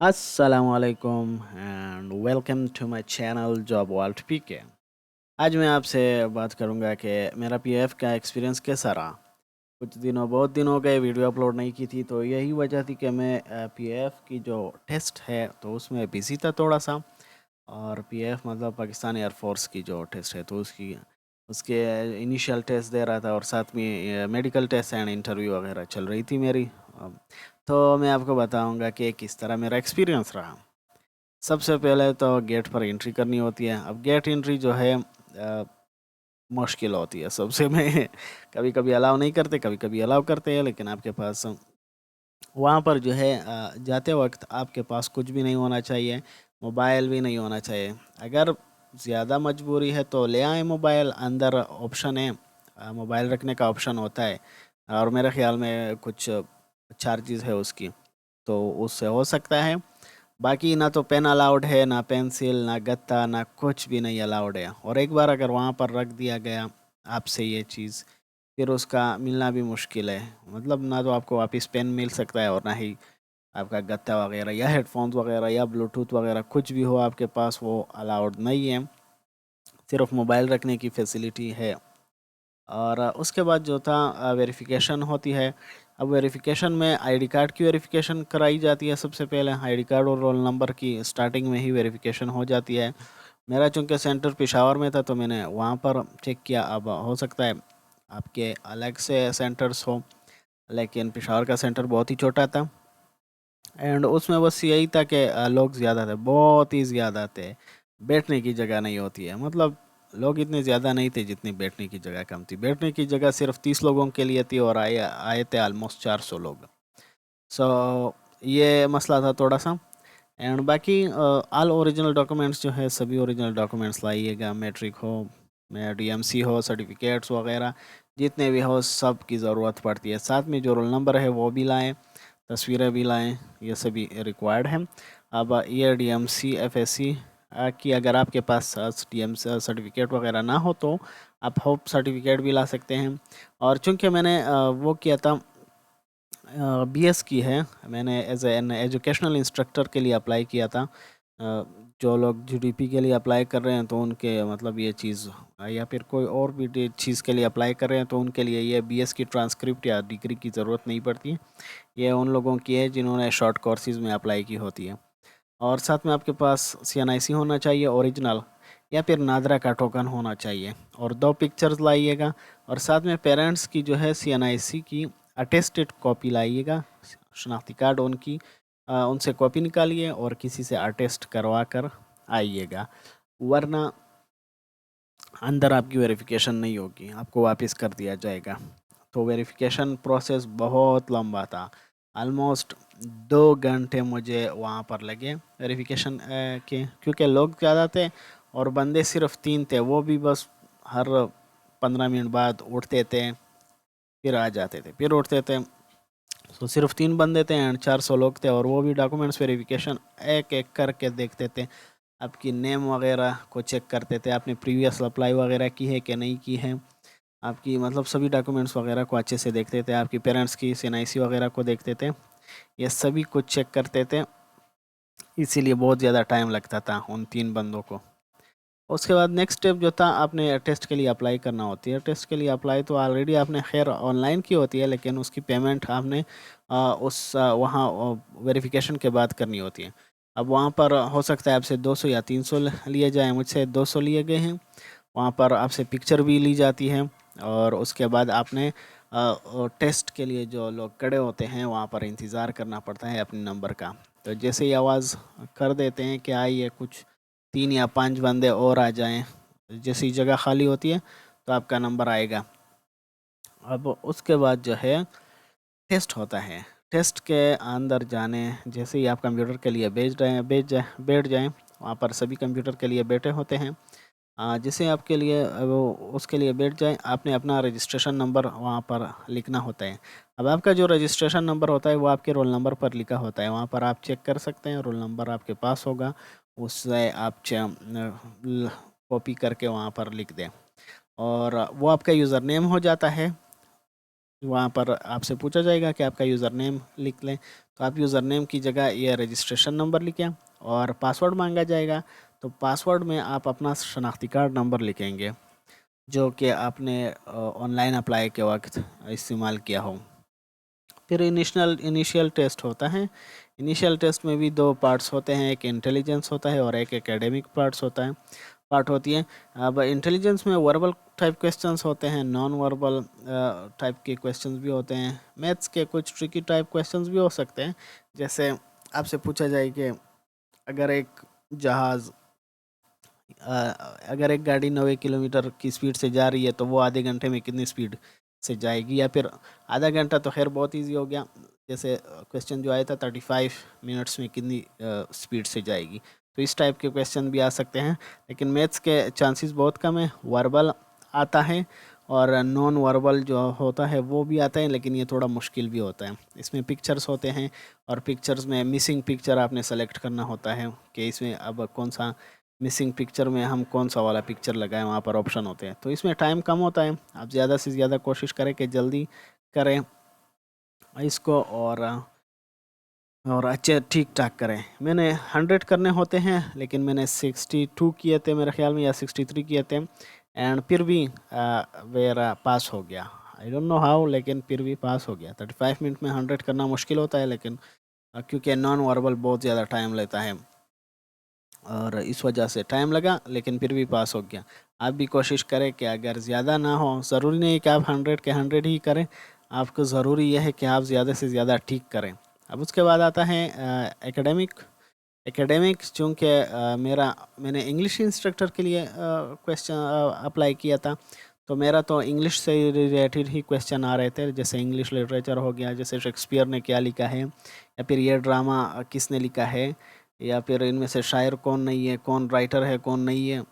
असलकुम and welcome to my channel job world PK. आज मैं आपसे बात करूंगा कि मेरा पीएफ का एक्सपीरियंस कैसा रहा। बहुत दिन हो गए वीडियो अपलोड नहीं की थी, तो यही वजह थी कि मैं पीएफ की जो टेस्ट है तो उसमें बिजी था थोड़ा सा। और पीएफ मतलब पाकिस्तान एयरफोर्स की जो टेस्ट है तो उसके इनिशियल टेस्ट दे रहा था, और साथ में मेडिकल टेस्ट एंड इंटरव्यू वगैरह चल रही थी मेरी। तो मैं आपको बताऊंगा कि किस तरह मेरा एक्सपीरियंस रहा। सबसे पहले तो गेट पर एंट्री करनी होती है। अब गेट एंट्री जो है मुश्किल होती है सबसे में कभी कभी अलाउ नहीं करते, कभी कभी अलाउ करते हैं, लेकिन आपके पास वहाँ पर जो है जाते वक्त आपके पास कुछ भी नहीं होना चाहिए। मोबाइल भी नहीं होना चाहिए। अगर ज़्यादा मजबूरी है तो ले आए मोबाइल, अंदर ऑप्शन है, मोबाइल रखने का ऑप्शन होता है। और मेरे ख्याल में कुछ चार्जेस है उसकी, तो उससे हो सकता है। बाकी ना तो पेन अलाउड है, ना पेंसिल, ना गत्ता, ना कुछ भी नहीं अलाउड है। और एक बार अगर वहाँ पर रख दिया गया आपसे ये चीज़, फिर उसका मिलना भी मुश्किल है। मतलब ना तो आपको वापस पेन मिल सकता है, और ना ही आपका गत्ता वगैरह या हेडफोन्स वगैरह या ब्लूटूथ वगैरह कुछ भी हो आपके पास, वो अलाउड नहीं है। सिर्फ मोबाइल रखने की फैसिलिटी है। और उसके बाद जो था वेरिफिकेशन होती है। अब वेरिफिकेशन में आईडी कार्ड की वेरिफिकेशन कराई जाती है। सबसे पहले आईडी कार्ड और रोल नंबर की स्टार्टिंग में ही वेरिफिकेशन हो जाती है। मेरा चूंकि सेंटर पेशावर में था तो मैंने वहाँ पर चेक किया। अब हो सकता है आपके अलग से सेंटर्स हो, लेकिन पेशावर का सेंटर बहुत ही छोटा था। एंड उसमें बस यही था कि लोग ज़्यादा थे, बहुत ही ज़्यादा थे। बैठने की जगह नहीं होती है। मतलब लोग इतने ज़्यादा नहीं थे जितनी बैठने की जगह कम थी। बैठने की जगह सिर्फ 30 लोगों के लिए थी, और आए आए थे ऑलमोस्ट 400 लोग। सो ये मसला था थोड़ा सा। एंड बाकी ऑल ओरिजिनल डॉक्यूमेंट्स जो है, सभी ओरिजिनल डॉक्यूमेंट्स लाइएगा। मैट्रिक हो, डीएमसी हो, सर्टिफिकेट्स वगैरह जितने भी हो, सब की ज़रूरत पड़ती है। साथ में जो रोल नंबर है वो भी लाएं, तस्वीरें भी लाएं, ये सभी रिक्वायर्ड है। अब ये डीएमसी एफएससी की अगर आपके पास डीएमसी सर्टिफिकेट वगैरह ना हो तो आप होप सर्टिफिकेट भी ला सकते हैं। और चूंकि मैंने वो किया था, बीएस की है, मैंने एज एन एजुकेशनल इंस्ट्रक्टर के लिए अप्लाई किया था। जो लोग जीडीपी के लिए अप्लाई कर रहे हैं तो उनके मतलब ये चीज़, या फिर कोई और भी चीज़ के लिए अप्लाई कर रहे हैं तो उनके लिए ये बीएस की ट्रांसक्रिप्ट या डिग्री की ज़रूरत नहीं पड़ती। ये उन लोगों की है जिन्होंने शॉर्ट कोर्सेज़ में अप्लाई की होती है। और साथ में आपके पास सीएनआईसी होना चाहिए ओरिजिनल, या फिर नादरा का टोकन होना चाहिए, और 2 पिक्चर्स लाइएगा। और साथ में पेरेंट्स की जो है सीएनआईसी की अटेस्टेड कॉपी लाइएगा, शनाख्ती कार्ड उनकी, उनसे कॉपी निकालिए और किसी से अटेस्ट करवा कर आइएगा। वरना अंदर आपकी वेरिफिकेशन नहीं होगी, आपको वापस कर दिया जाएगा। तो वेरिफिकेशन प्रोसेस बहुत लंबा था। ऑलमोस्ट 2 घंटे मुझे वहाँ पर लगे वेरिफिकेशन के, क्योंकि लोग ज़्यादा थे और बंदे सिर्फ 3 थे। वो भी बस हर 15 मिनट बाद उठते थे, फिर आ जाते थे, फिर उठते थे। तो सिर्फ 3 बंदे थे एंड 400 लोग थे, और वो भी डॉक्यूमेंट्स वेरिफिकेशन एक एक करके देखते थे। आपकी नेम वगैरह को चेक करते थे, आपने प्रीवियस अप्लाई वगैरह की है कि नहीं की है। आपकी मतलब सभी डॉक्यूमेंट्स वगैरह को अच्छे से देखते थे। आपकी पेरेंट्स की एनआईसी वगैरह को देखते थे। ये सभी कुछ चेक करते थे। इसीलिए बहुत ज़्यादा टाइम लगता था उन 3 बंदों को। उसके बाद नेक्स्ट स्टेप जो था, आपने टेस्ट के लिए अप्लाई करना होती है। टेस्ट के लिए अप्लाई तो ऑलरेडी आपने खैर ऑनलाइन की होती है, लेकिन उसकी पेमेंट आपने वहाँ वेरिफिकेशन के बाद करनी होती है। अब वहाँ पर हो सकता है आपसे 200 या 300 लिए जाएँ। मुझसे 200 लिए गए हैं। वहाँ पर आपसे पिक्चर भी ली जाती है, और उसके बाद आपने टेस्ट के लिए जो लोग खड़े होते हैं वहाँ पर इंतज़ार करना पड़ता है अपने नंबर का। तो जैसे ही आवाज़ कर देते हैं कि आइए, कुछ 3 या 5 बंदे और आ जाएं, जैसी जगह खाली होती है तो आपका नंबर आएगा। अब उसके बाद जो है टेस्ट होता है। टेस्ट के अंदर जाने जैसे ही आप कंप्यूटर के लिए बैठ जाएं, वहाँ पर सभी कंप्यूटर के लिए बैठे होते हैं। जैसे आपके लिए वो उसके लिए बैठ जाए, आपने अपना रजिस्ट्रेशन नंबर वहाँ पर लिखना होता है। अब आपका जो रजिस्ट्रेशन नंबर होता है वो आपके रोल नंबर पर लिखा होता है। वहाँ पर आप चेक कर सकते हैं, रोल नंबर आपके पास होगा, उससे आप कॉपी करके वहाँ पर लिख दें, और वो आपका यूज़र नेम हो जाता है। वहाँ पर आपसे पूछा जाएगा कि आपका यूज़र नेम लिख लें, तो आप यूज़र नेम की जगह ये रजिस्ट्रेशन नंबर लिखें और पासवर्ड मांगा जाएगा। तो पासवर्ड में आप अपना शनाख्ती कार्ड नंबर लिखेंगे जो कि आपने ऑनलाइन अप्लाई के वक्त इस्तेमाल किया हो। फिर इनिशियल टेस्ट होता है। इनिशियल टेस्ट में भी दो पार्ट्स होते हैं, एक इंटेलिजेंस होता है और एक एकेडमिक पार्ट होती है। अब इंटेलिजेंस में वर्बल टाइप क्वेश्चंस होते हैं, नॉन वर्बल टाइप के क्वेश्चंस भी होते हैं। मैथ्स के कुछ ट्रिकी टाइप क्वेश्चंस भी हो सकते हैं, जैसे आपसे पूछा जाए कि अगर एक जहाज़ अगर एक गाड़ी 90 किलोमीटर की स्पीड से जा रही है तो वो आधे घंटे में कितनी स्पीड से जाएगी, या फिर आधा घंटा तो खैर बहुत इजी हो गया, जैसे क्वेश्चन जो आया था 35 मिनट्स में कितनी स्पीड से जाएगी। तो इस टाइप के क्वेश्चन भी आ सकते हैं, लेकिन मैथ्स के चांसेस बहुत कम है। वर्बल आता है और नॉन वर्बल जो होता है वो भी आता है, लेकिन ये थोड़ा मुश्किल भी होता है। इसमें पिक्चर्स होते हैं और पिक्चर्स में मिसिंग पिक्चर आपने सेलेक्ट करना होता है कि इसमें अब कौन सा मिसिंग पिक्चर में हम कौन सा वाला पिक्चर लगाएं, वहाँ पर ऑप्शन होते हैं। तो इसमें टाइम कम होता है, आप ज़्यादा से ज़्यादा कोशिश करें कि जल्दी करें इसको और अच्छे ठीक ठाक करें। मैंने 100 करने होते हैं, लेकिन मैंने 62 किए थे मेरे ख्याल में, या 63 किए थे, एंड फिर भी मेरा पास हो गया। आई डोंट नो हाउ, लेकिन फिर भी पास हो गया। 35 मिनट में 100 करना मुश्किल होता है, लेकिन क्योंकि नॉन वर्बल बहुत ज़्यादा टाइम लेता है और इस वजह से टाइम लगा, लेकिन फिर भी पास हो गया। आप भी कोशिश करें कि अगर ज़्यादा ना हो, ज़रूरी नहीं कि आप 100 के 100 ही करें, आपको ज़रूरी यह है कि आप ज़्यादा से ज़्यादा ठीक करें। अब उसके बाद आता है एकेडमिक। एकेडमिक चूँकि मैंने इंग्लिश इंस्ट्रक्टर के लिए क्वेश्चन अप्लाई किया था, तो मेरा तो इंग्लिश से रिलेटेड ही क्वेश्चन आ रहे थे, जैसे इंग्लिश लिटरेचर हो गया, जैसे शेक्सपियर ने क्या लिखा है, या फिर ये ड्रामा किसने लिखा है, या फिर इनमें से शायर कौन नहीं है, कौन राइटर है, कौन नहीं है।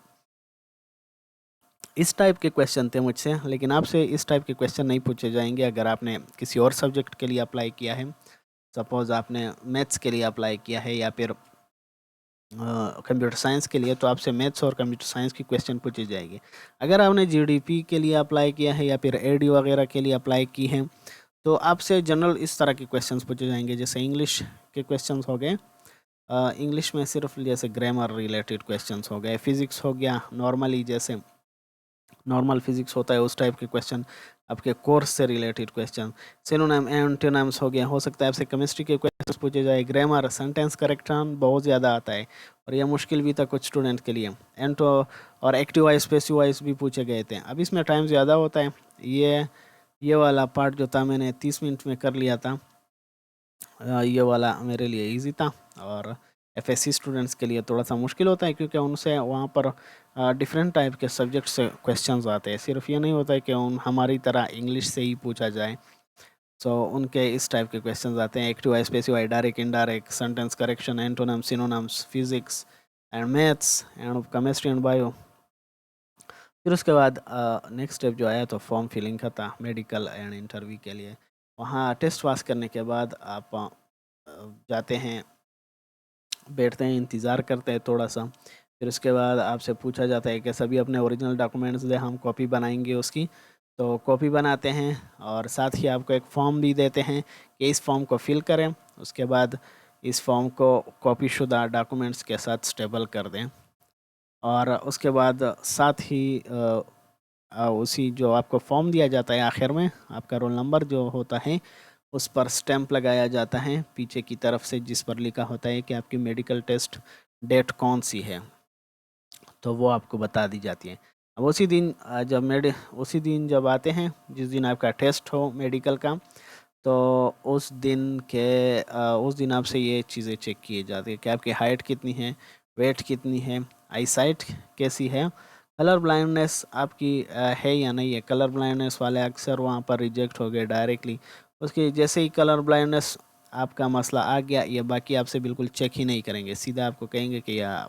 इस टाइप के क्वेश्चन थे मुझसे, लेकिन आपसे इस टाइप के क्वेश्चन नहीं पूछे जाएंगे अगर आपने किसी और सब्जेक्ट के लिए अप्लाई किया है। सपोज़ आपने मैथ्स के लिए अप्लाई किया है या फिर कंप्यूटर साइंस के लिए, तो आपसे मैथ्स और कंप्यूटर साइंस की क्वेश्चन पूछी जाएगी। अगर आपने जीडीपी के लिए अप्लाई किया है या फिर एडी वगैरह के लिए अप्लाई की है, तो आपसे जनरल इस तरह के क्वेश्चंस पूछे जाएंगे, जैसे इंग्लिश के क्वेश्चंस हो गए। इंग्लिश में सिर्फ जैसे ग्रामर रिलेटेड क्वेश्चंस हो गए, फिज़िक्स हो गया नॉर्मली, जैसे नॉर्मल फिजिक्स होता है उस टाइप के क्वेश्चन, आपके कोर्स से रिलेटेड क्वेश्चन। सिनोनिम एंटोनिम्स हो गया, हो सकता है आपसे केमिस्ट्री के क्वेश्चन पूछे जाए। ग्रामर, सेंटेंस करेक्शन बहुत ज़्यादा आता है और यह मुश्किल भी था कुछ स्टूडेंट के लिए। एंटो और एक्टिव वॉइस पैसिव वॉइस भी पूछे गए थे। अब इसमें टाइम ज़्यादा होता है। ये वाला पार्ट जो था मैंने 30 मिनट में कर लिया था। ये वाला मेरे लिए इजी था, और एफएससी स्टूडेंट्स के लिए थोड़ा सा मुश्किल होता है, क्योंकि उनसे वहाँ पर डिफरेंट टाइप के सब्जेक्ट से क्वेश्चंस आते हैं। सिर्फ ये नहीं होता है कि हमारी तरह इंग्लिश से ही पूछा जाए। सो उनके इस टाइप के क्वेश्चंस आते हैं, active voice passive voice, direct indirect, sentence correction, antonyms, synonyms, physics and maths and chemistry and bio. फिर उसके बाद नेक्स्ट स्टेप जो आया तो फॉर्म फिलिंग का था मेडिकल एंड इंटरव्यू के लिए। वहाँ टेस्ट पास करने के बाद आप जाते हैं, बैठते हैं, इंतज़ार करते हैं थोड़ा सा। फिर उसके बाद आपसे पूछा जाता है कि सभी अपने ओरिजिनल डॉक्यूमेंट्स दें, हम कॉपी बनाएंगे उसकी। तो कॉपी बनाते हैं और साथ ही आपको एक फॉर्म भी देते हैं कि इस फॉर्म को फिल करें। उसके बाद इस फॉर्म को कॉपी शुदा डॉक्यूमेंट्स के साथ स्टेबल कर दें, और उसके बाद साथ ही उसी जो आपको फॉर्म दिया जाता है, आखिर में आपका रोल नंबर जो होता है उस पर स्टैंप लगाया जाता है पीछे की तरफ से, जिस पर लिखा होता है कि आपकी मेडिकल टेस्ट डेट कौन सी है, तो वो आपको बता दी जाती है। अब उसी दिन जब आते हैं, जिस दिन आपका टेस्ट हो मेडिकल का, तो उस दिन आपसे ये चीज़ें चेक किए जाती है कि आपकी हाइट कितनी है, वेट कितनी है, आई साइट कैसी है, कलर ब्लाइंडनेस आपकी है या नहीं है। कलर ब्लाइंडनेस वाले अक्सर वहाँ पर रिजेक्ट हो गए डायरेक्टली। उसके जैसे ही कलर ब्लाइंडनेस आपका मसला आ गया, ये बाकी आपसे बिल्कुल चेक ही नहीं करेंगे, सीधा आपको कहेंगे कि यह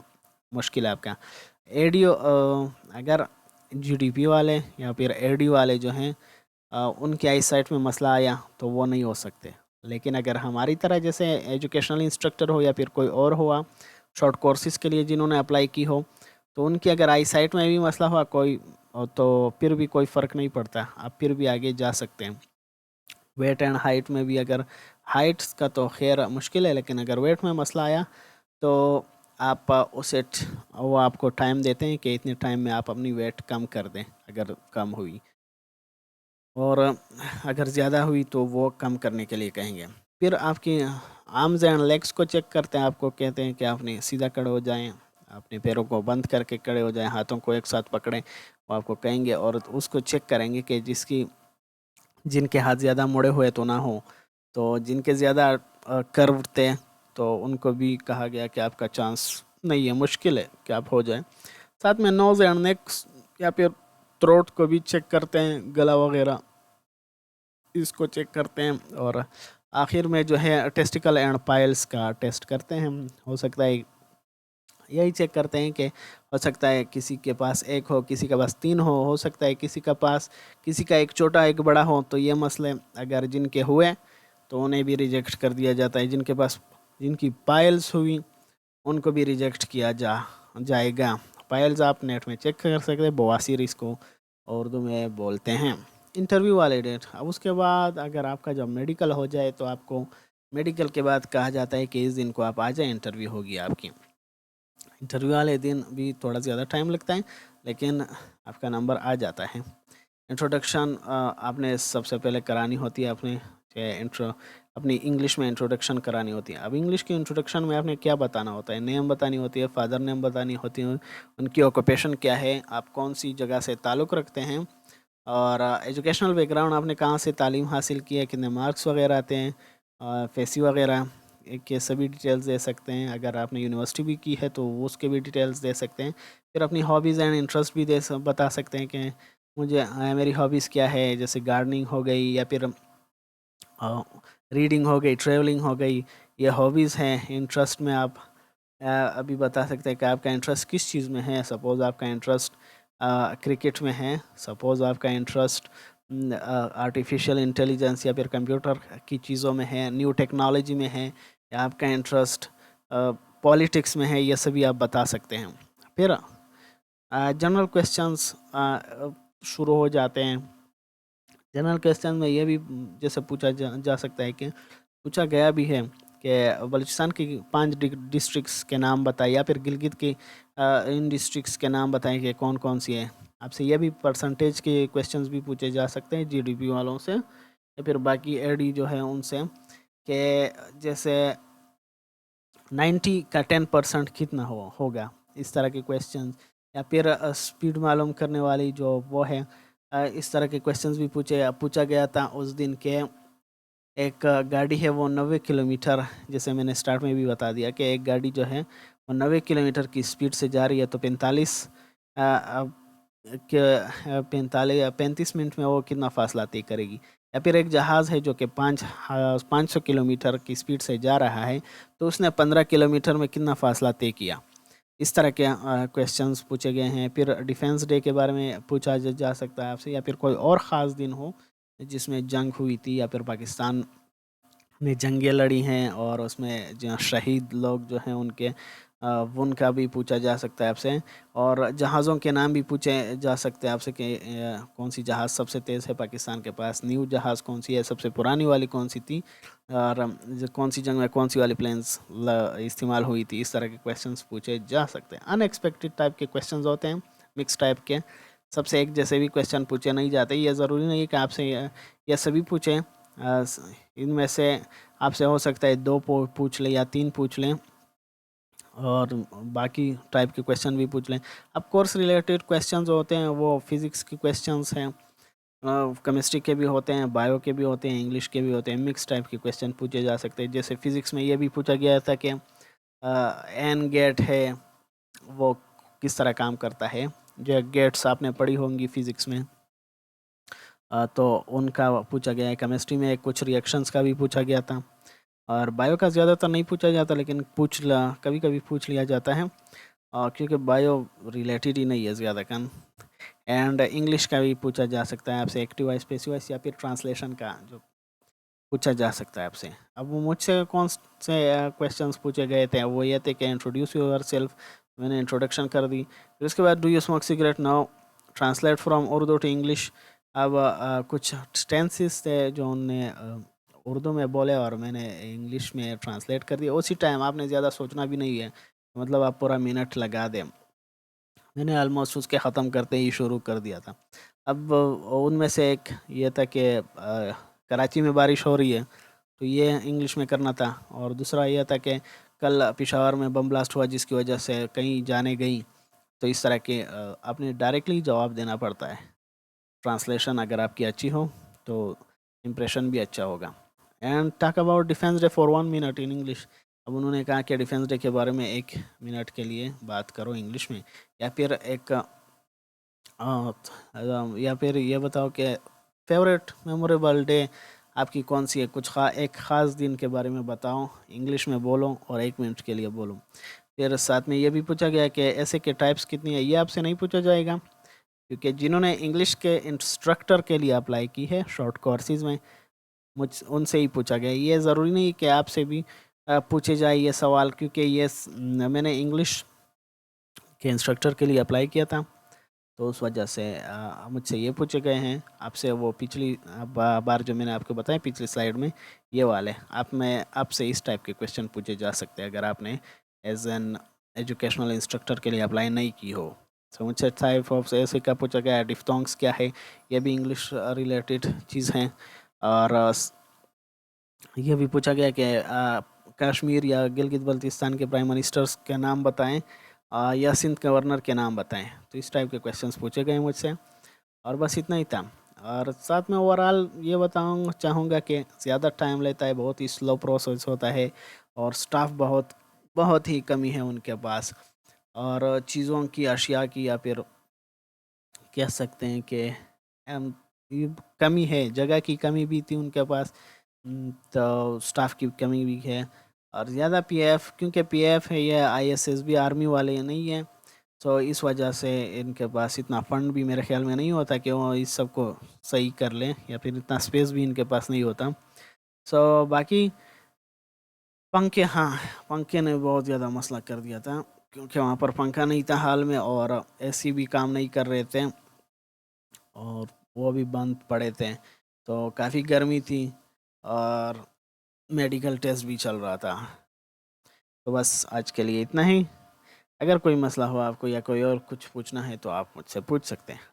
मुश्किल है आपका। एडियो अगर जीडीपी वाले या फिर एडी वाले जो हैं, उनके आई साइट में मसला आया तो वो नहीं हो सकते। लेकिन अगर हमारी तरह जैसे एजुकेशनल इंस्ट्रक्टर हो या फिर कोई और हुआ शॉर्ट कोर्सेज़ के लिए जिन्होंने अप्लाई की हो, तो उनकी अगर आई साइट में भी मसला हुआ तो फिर भी कोई फ़र्क नहीं पड़ता, आप फिर भी आगे जा सकते हैं। वेट एंड हाइट में भी अगर हाइट्स का तो खैर मुश्किल है, लेकिन अगर वेट में मसला आया तो आप वो आपको टाइम देते हैं कि इतने टाइम में आप अपनी वेट कम कर दें। अगर कम हुई और अगर ज़्यादा हुई तो वो कम करने के लिए कहेंगे। फिर आपकी आर्म्स एंड लेग्स को चेक करते हैं, आपको कहते हैं कि आपने सीधा खड़े हो जाएं, अपने पैरों को बंद करके खड़े हो जाएं, हाथों को एक साथ पकड़ें, वो आपको कहेंगे। और उसको चेक करेंगे कि जिनके हाथ ज़्यादा मुड़े हुए तो ना हो, तो जिनके ज़्यादा कर्व थे तो उनको भी कहा गया कि आपका चांस नहीं है, मुश्किल है कि आप हो जाए। साथ में नोज़ एंड नेक या फिर थ्रोट को भी चेक करते हैं, गला वगैरह इसको चेक करते हैं। और आखिर में जो है टेस्टिकल एंड पाइल्स का टेस्ट करते हैं। हो सकता है यही चेक करते हैं कि हो सकता है किसी के पास एक हो, किसी के पास तीन हो सकता है किसी का एक छोटा एक बड़ा हो। तो ये मसले अगर जिनके हुए तो उन्हें भी रिजेक्ट कर दिया जाता है, जिनकी पाइल्स हुई उनको भी रिजेक्ट किया जाएगा। पाइल्स आप नेट में चेक कर सकते हैं, बवासीर इसको उर्दू में बोलते हैं। इंटरव्यू वाले डेट, अब उसके बाद अगर आपका जब मेडिकल हो जाए तो आपको मेडिकल के बाद कहा जाता है कि इस दिन को आप आ जाए, इंटरव्यू होगी आपकी। इंटरव्यू वाले दिन भी थोड़ा ज़्यादा टाइम लगता है, लेकिन आपका नंबर आ जाता है। इंट्रोडक्शन आपने सबसे पहले करानी होती है, अपनी इंग्लिश में इंट्रोडक्शन करानी होती है। अब इंग्लिश की इंट्रोडक्शन में आपने क्या बताना होता है, नेम बतानी होती है, फादर नेम बतानी होती है, उनकी ऑक्यूपेशन क्या है, आप कौन सी जगह से ताल्लुक़ रखते हैं, और एजुकेशनल बैकग्राउंड आपने कहाँ से तालीम हासिल की है, कितने मार्क्स वगैरह आते हैं, फेसी वगैरह के सभी डिटेल्स दे सकते हैं। अगर आपने यूनिवर्सिटी भी की है तो उसके भी डिटेल्स दे सकते हैं। फिर अपनी हॉबीज़ एंड इंटरेस्ट भी बता सकते हैं कि मेरी हॉबीज़ क्या है, जैसे गार्डनिंग हो गई या फिर रीडिंग हो गई, ट्रैवलिंग हो गई, ये हॉबीज़ हैं। इंटरेस्ट में आप अभी बता सकते हैं कि आपका इंटरेस्ट किस चीज़ में है। सपोज़ आपका इंटरेस्ट क्रिकेट में है, सपोज़ आपका इंटरेस्ट आर्टिफिशियल इंटेलिजेंस या फिर कंप्यूटर की चीज़ों में है, न्यू टेक्नोलॉजी में है, या आपका इंटरेस्ट पॉलिटिक्स में है, ये सभी आप बता सकते हैं। फिर जनरल क्वेश्चंस शुरू हो जाते हैं। जनरल क्वेश्चन में ये भी जैसे पूछा जा सकता है कि पूछा गया भी है कि बलूचिस्तान की 5 डिस्ट्रिक्ट्स के नाम बताएं, या फिर गिलगित की इन डिस्ट्रिक्ट्स के नाम बताएं कि कौन कौन सी है। आपसे ये भी परसेंटेज के क्वेश्चंस भी पूछे जा सकते हैं जीडीपी वालों से, या फिर बाकी एडी जो है उनसे, कि जैसे 90 का 10% कितना होगा, इस तरह के क्वेश्चन। या फिर स्पीड मालूम करने वाली जो वो है, इस तरह के क्वेश्चंस भी पूछा गया था उस दिन के। एक गाड़ी है वो 90 किलोमीटर, जैसे मैंने स्टार्ट में भी बता दिया कि एक गाड़ी जो है वो 90 किलोमीटर की स्पीड से जा रही है, तो 35 मिनट में वो कितना फासला तय करेगी। या फिर एक जहाज़ है जो कि 500 किलोमीटर की स्पीड से जा रहा है, तो उसने 15 किलोमीटर में कितना फासला तय किया। इस तरह के क्वेश्चंस पूछे गए हैं। फिर डिफेंस डे के बारे में पूछा जा सकता है आपसे, या फिर कोई और ख़ास दिन हो जिसमें जंग हुई थी, या फिर पाकिस्तान ने जंगें लड़ी हैं और उसमें जो शहीद लोग जो हैं उनका भी पूछा जा सकता है आपसे। और जहाज़ों के नाम भी पूछे जा सकते हैं आपसे कि कौन सी जहाज़ सबसे तेज़ है पाकिस्तान के पास, न्यू जहाज़ कौन सी है, सबसे पुरानी वाली कौन सी थी, और कौन सी जंग में कौन सी वाली प्लेन्स इस्तेमाल हुई थी। इस तरह के क्वेश्चंस पूछे जा सकते हैं। अनएक्सपेक्टेड टाइप के क्वेश्चंस होते हैं, मिक्स टाइप के, सबसे एक जैसे भी क्वेश्चन पूछे नहीं जाते। ये ज़रूरी नहीं है कि आपसे ये सभी पूछें, इनमें से आपसे हो सकता है 2 पूछ लें या 3 पूछ लें, और बाकी टाइप के क्वेश्चन भी पूछ लें। अब कोर्स रिलेटेड क्वेश्चंस होते हैं वो फिज़िक्स के क्वेश्चंस हैं, केमिस्ट्री के भी होते हैं, बायो के भी होते हैं, इंग्लिश के भी होते हैं। मिक्स टाइप के क्वेश्चन पूछे जा सकते हैं। जैसे फिज़िक्स में ये भी पूछा गया था कि एन गेट है वो किस तरह काम करता है। जो गेट्स आपने पढ़ी होंगी फिज़िक्स में, तो उनका पूछा गया है। केमिस्ट्री में कुछ रिएक्शंस का भी पूछा गया था। और बायो का ज़्यादातर नहीं पूछा जाता, लेकिन कभी कभी पूछ लिया जाता है, क्योंकि बायो रिलेटेड ही नहीं है ज़्यादा कन। एंड इंग्लिश का भी पूछा जा सकता है आपसे, एक्टिव वॉइस, पैसिव वॉइस, या फिर ट्रांसलेशन का जो पूछा जा सकता है आपसे। अब वो मुझसे कौन से क्वेश्चंस पूछे गए थे, वो ये थे कि इंट्रोड्यूस योर सेल्फ, मैंने इंट्रोडक्शन कर दी। फिर उसके बाद do you smoke cigarette, now translate from Urdu to English. अब कुछ टेंसेस थे जो उनने उर्दू में बोले और मैंने इंग्लिश में ट्रांसलेट कर दिया उसी टाइम। आपने ज़्यादा सोचना भी नहीं है, मतलब आप पूरा मिनट लगा दें। मैंने ऑलमोस्ट उसके ख़त्म करते ही शुरू कर दिया था। अब उनमें से एक ये था कि कराची में बारिश हो रही है, तो ये इंग्लिश में करना था। और दूसरा यह था कि कल पेशावर में बम ब्लास्ट हुआ जिसकी वजह से कहीं जाने गई। तो इस तरह के आपने डायरेक्टली जवाब देना पड़ता है। ट्रांसलेशन अगर आपकी अच्छी हो तो इम्प्रेशन भी अच्छा होगा। And talk about defence day for 1 minute in English. अब उन्होंने कहा कि डिफेंस डे के बारे में 1 मिनट के लिए बात करो इंग्लिश में, या फिर या फिर ये बताओ कि फेवरेट मेमोरेबल डे आपकी कौन सी है। एक ख़ास दिन के बारे में बताओ, इंग्लिश में बोलो और 1 मिनट के लिए बोलो। फिर साथ में ये भी पूछा गया कि ऐसे के टाइप्स कितनी है। ये आपसे नहीं पूछा जाएगा, क्योंकि जिन्होंने इंग्लिश के इंस्ट्रक्टर के लिए अप्लाई की है शॉर्ट कोर्सेज में, मुझ उनसे ही पूछा गया। ये ज़रूरी नहीं कि आपसे भी पूछे जाए ये सवाल, क्योंकि मैंने इंग्लिश के इंस्ट्रक्टर के लिए अप्लाई किया था, तो उस वजह से मुझसे ये पूछे गए हैं। आपसे वो पिछली बार जो मैंने आपको बताया पिछली स्लाइड में, ये वाले आपसे इस टाइप के क्वेश्चन पूछे जा सकते हैं अगर आपने एज एन एजुकेशनल इंस्ट्रक्टर के लिए अप्लाई नहीं की हो। तो मुझसे टाइप ऑफ ऐसे का पूछा गया। डिफ्थोंग्स क्या है, ये भी इंग्लिश रिलेटेड चीज़ हैं। और ये भी पूछा गया कि कश्मीर या गिलगित बल्तिस्तान के प्राइम मिनिस्टर्स के नाम बताएं, या सिंध गवर्नर के नाम बताएं। तो इस टाइप के क्वेश्चंस पूछे गए मुझसे, और बस इतना ही था। और साथ में ओवरऑल ये बताऊँ चाहूँगा कि ज़्यादा टाइम लेता है, बहुत ही स्लो प्रोसेस होता है, और स्टाफ बहुत बहुत ही कमी है उनके पास। और चीज़ों की, अशिया की, या फिर कह सकते हैं कि ये कमी है, जगह की कमी भी थी उनके पास। तो स्टाफ की कमी भी है। और ज़्यादा पीएफ, क्योंकि पीएफ है, ये आईएसएस भी आर्मी वाले नहीं हैं, तो इस वजह से इनके पास इतना फंड भी मेरे ख्याल में नहीं होता कि वो इस सब को सही कर लें, या फिर इतना स्पेस भी इनके पास नहीं होता। सो बाकी पंखे, हाँ, पंखे ने बहुत ज़्यादा मसला कर दिया था, क्योंकि वहाँ पर पंखा नहीं था हाल में, और एसी भी काम नहीं कर रहे थे, और वो भी बंद पड़े थे। तो काफ़ी गर्मी थी, और मेडिकल टेस्ट भी चल रहा था। तो बस आज के लिए इतना ही। अगर कोई मसला हो आपको, या कोई और कुछ पूछना है, तो आप मुझसे पूछ सकते हैं।